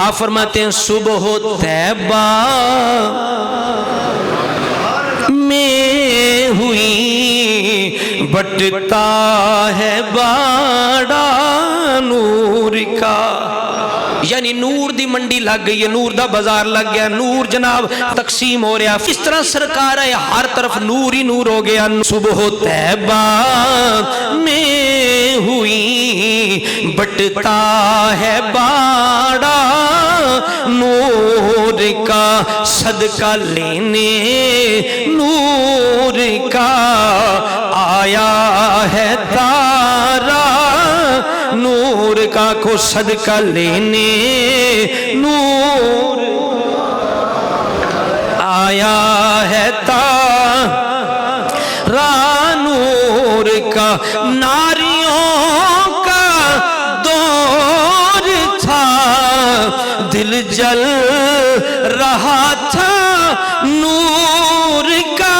آپ فرماتے ہیں صبح طیبہ میں ہوئی بٹتا ہے باڑا نور کا، یعنی نور دی منڈی لگ گئی ہے، نور دا بازار لگ گیا، نور جناب تقسیم ہو رہا ہے۔ اس طرح سرکار ہے ہر طرف نور ہی نور ہو گیا۔ صبح طیبہ میں ہوئی بٹتا ہے باڑا نور کا، صدقہ لینے نور کا آیا ہے تارا نور کا، کو صدقہ لینے نور آیا ہے تارا نور کا۔ ناریوں کا دور تھا دل جل رہا تھا نور کا،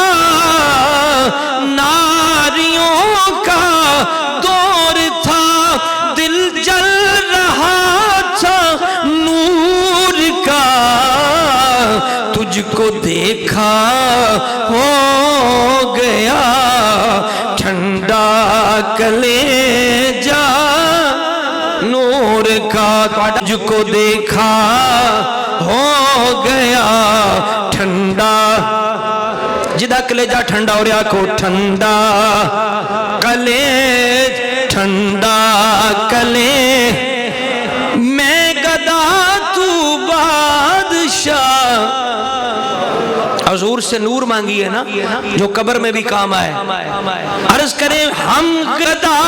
ناریوں کا دور تھا دل جل رہا تھا نور کا، تجھ کو دیکھا ہو گیا ٹھنڈا کلیجہ نور کا، تجھ کو دیکھا ہو گیا ٹھنڈا، جدا کلیجہ ٹھنڈا ہو رہا کو ٹھنڈا کلیج ٹھنڈا کلیج، میں گدا تو بادشاہ، حضور سے نور مانگی ہے نا جو قبر میں بھی کام آئے۔ عرض کریں ہم گدا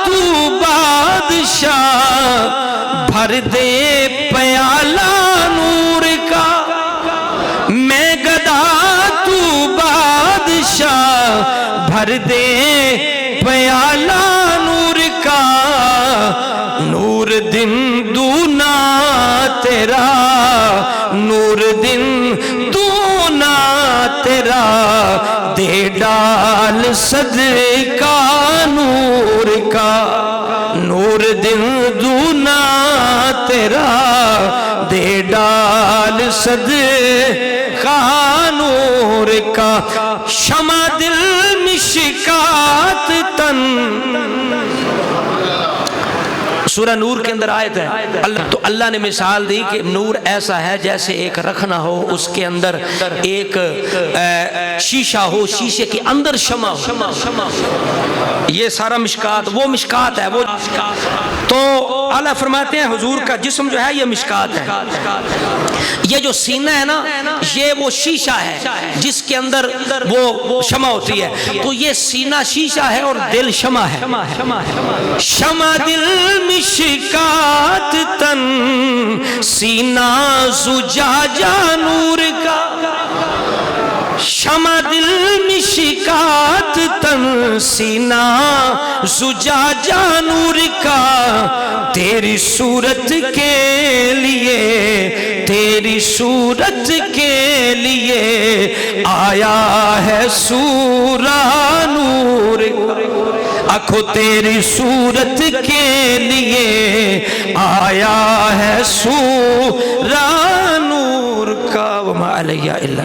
تو بادشاہ، بھر دے پیالہ نور کا، میں گدا تو بادشاہ، بھر دے پیالہ نور کا، نور دن دونا تیرا، نور دن دونا تیرا، دے ڈال صدقہ نور کا، نور دن دونا تیرا، دے ڈال صدقہ نور کا۔ شمع دل مشکات تن، سورہ نور کے اندر آیت ہے، تو اللہ نے مثال دی کہ نور ایسا ہے جیسے ایک رکھنا ہو، اس کے اندر ایک شیشہ ہو، شیشے کے اندر شمع ہو، یہ سارا مشکات، وہ مشکات ہے وہ۔ تو اللہ فرماتے ہیں حضور کا جسم جو ہے یہ مشکات ہے، یہ جو سینہ ہے نا یہ وہ شیشہ ہے جس کے اندر وہ شمع ہوتی ہے، تو یہ سینہ شیشہ ہے اور دل شمع ہے۔ شمع دل مشکات تن، سینہ زجاجہ نور کا، شمع دل مشکات تن، سینہ زجاجہ نور کا، تیری صورت کے لیے، تیری صورت کے لیے آیا ہے سورہ نور کا، آنکھوں تیری صورت کے لیے آیا ہے سورہ نور کا، وما علیہ الا